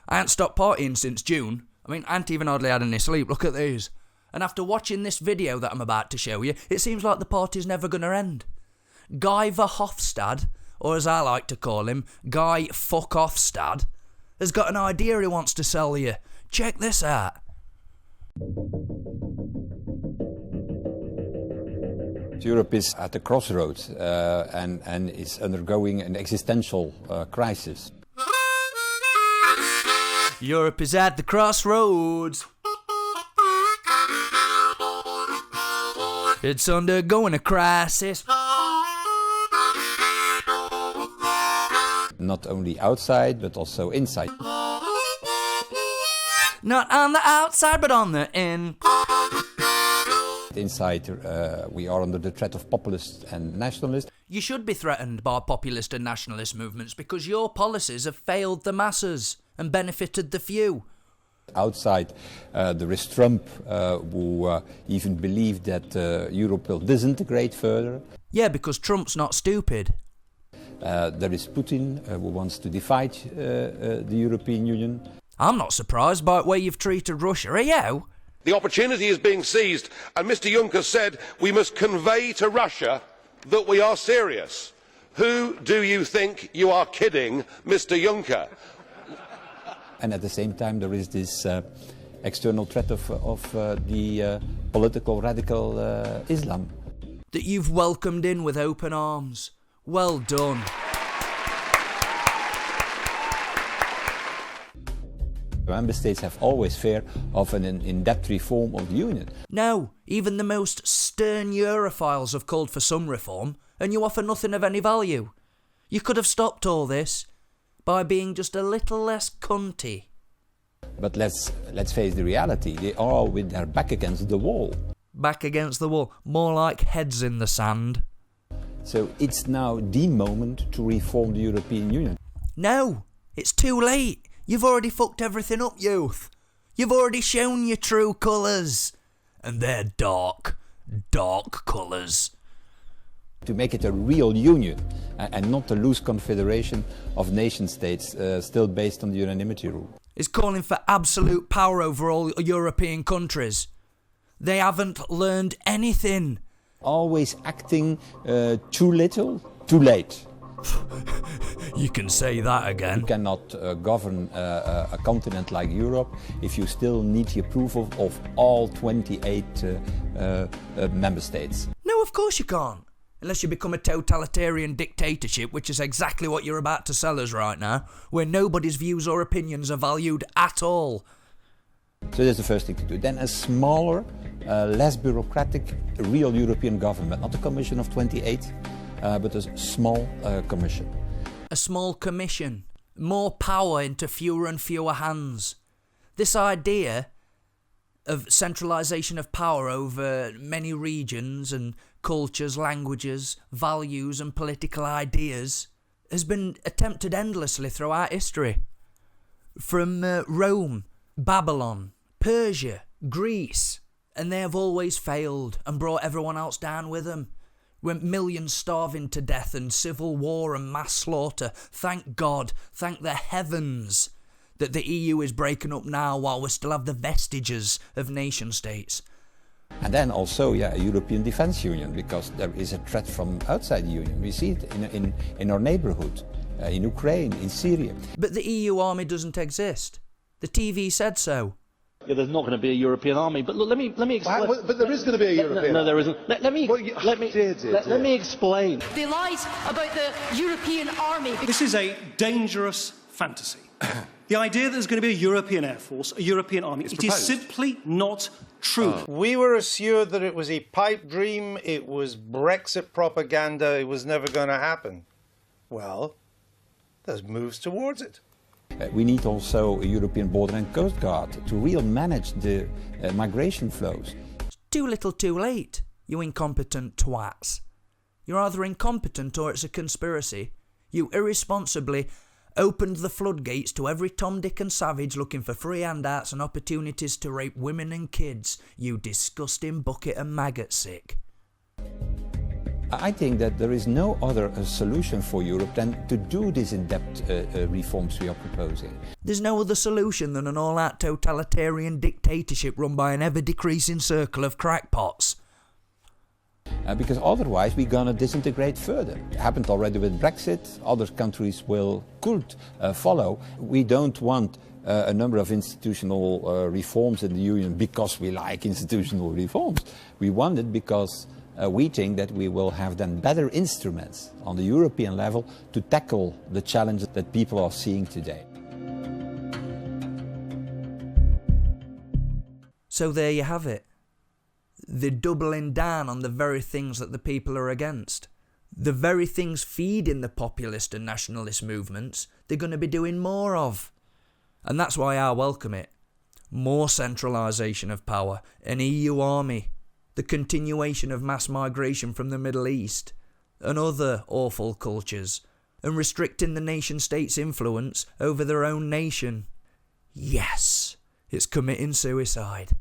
I ain't stopped partying since June. I mean, I ain't even hardly had any sleep. Look at these. And after watching this video that I'm about to show you, it seems like the party's never going to end. Guy Verhofstadt, or as I like to call him, Guy Fuck-Offstad, has got an idea he wants to sell you. Check this out. Europe is at the crossroads and is undergoing an existential crisis. Europe is at the crossroads. It's undergoing a crisis. Not only outside, but also inside. Not on the outside, but on the in. Inside, we are under the threat of populists and nationalists. You should be threatened by populist and nationalist movements because your policies have failed the masses and benefited the few. Outside, there is Trump, who even believes that Europe will disintegrate further. Yeah, because Trump's not stupid. There is Putin, who wants to divide the European Union. I'm not surprised by the way you've treated Russia, are you? The opportunity is being seized, and Mr Juncker said we must convey to Russia that we are serious. Who do you think you are kidding, Mr Juncker? And at the same time, there is this external threat of the political radical Islam. That you've welcomed in with open arms. Well done. Member states have always fear of an in-depth reform of the Union. No, even the most stern Europhiles have called for some reform, and you offer nothing of any value. You could have stopped all this by being just a little less cunty. But let's face the reality, they are with their back against the wall. Back against the wall, more like heads in the sand. So it's now the moment to reform the European Union. No, it's too late. You've already fucked everything up, youth. You've already shown your true colours. And they're dark, dark colours. To make it a real union and not a loose confederation of nation states still based on the unanimity rule. Is calling for absolute power over all European countries. They haven't learned anything. Always acting too little, too late. You can say that again. You cannot govern a continent like Europe if you still need the approval of all 28 member states. No, of course you can't. Unless you become a totalitarian dictatorship, which is exactly what you're about to sell us right now, where nobody's views or opinions are valued at all. So that's the first thing to do. Then a smaller, less bureaucratic, real European government. Not a commission of 28, but a small commission. A small commission. More power into fewer and fewer hands. This idea of centralisation of power over many regions and cultures, languages, values and political ideas has been attempted endlessly throughout history. From Rome, Babylon, Persia, Greece, and they have always failed and brought everyone else down with them. With millions starving to death and civil war and mass slaughter. Thank God, thank the heavens that the EU is breaking up now while we still have the vestiges of nation states. And then also, a European Defence Union, because there is a threat from outside the Union. We see it in our neighbourhood, in Ukraine, in Syria. But the EU army doesn't exist. The TV said so. Yeah, there's not going to be a European army, but look, let me explain. But there is going to be a European. No, there isn't. Let me explain. They lied about the European army. This is a dangerous fantasy. The idea that there's going to be a European Air Force, a European army, it is simply not true. We were assured that it was a pipe dream, it was Brexit propaganda, it was never going to happen. Well, there's moves towards it. We need also a European Border and Coast Guard to really manage the migration flows. It's too little too late, you incompetent twats. You're either incompetent or it's a conspiracy. You irresponsibly opened the floodgates to every Tom, Dick and Savage looking for free handouts and opportunities to rape women and kids, you disgusting bucket of maggot sick. I think that there is no other solution for Europe than to do these in-depth reforms we are proposing. There's no other solution than an all-out totalitarian dictatorship run by an ever-decreasing circle of crackpots. Because otherwise we're going to disintegrate further. It happened already with Brexit. Other countries could follow. We don't want a number of institutional reforms in the Union because we like institutional reforms. We want it because we think that we will have then better instruments on the European level to tackle the challenges that people are seeing today. So there you have it. They're doubling down on the very things that the people are against. The very things feeding the populist and nationalist movements, they're going to be doing more of. And that's why I welcome it. More centralisation of power, an EU army, the continuation of mass migration from the Middle East, and other awful cultures, and restricting the nation-state's influence over their own nation. Yes, it's committing suicide.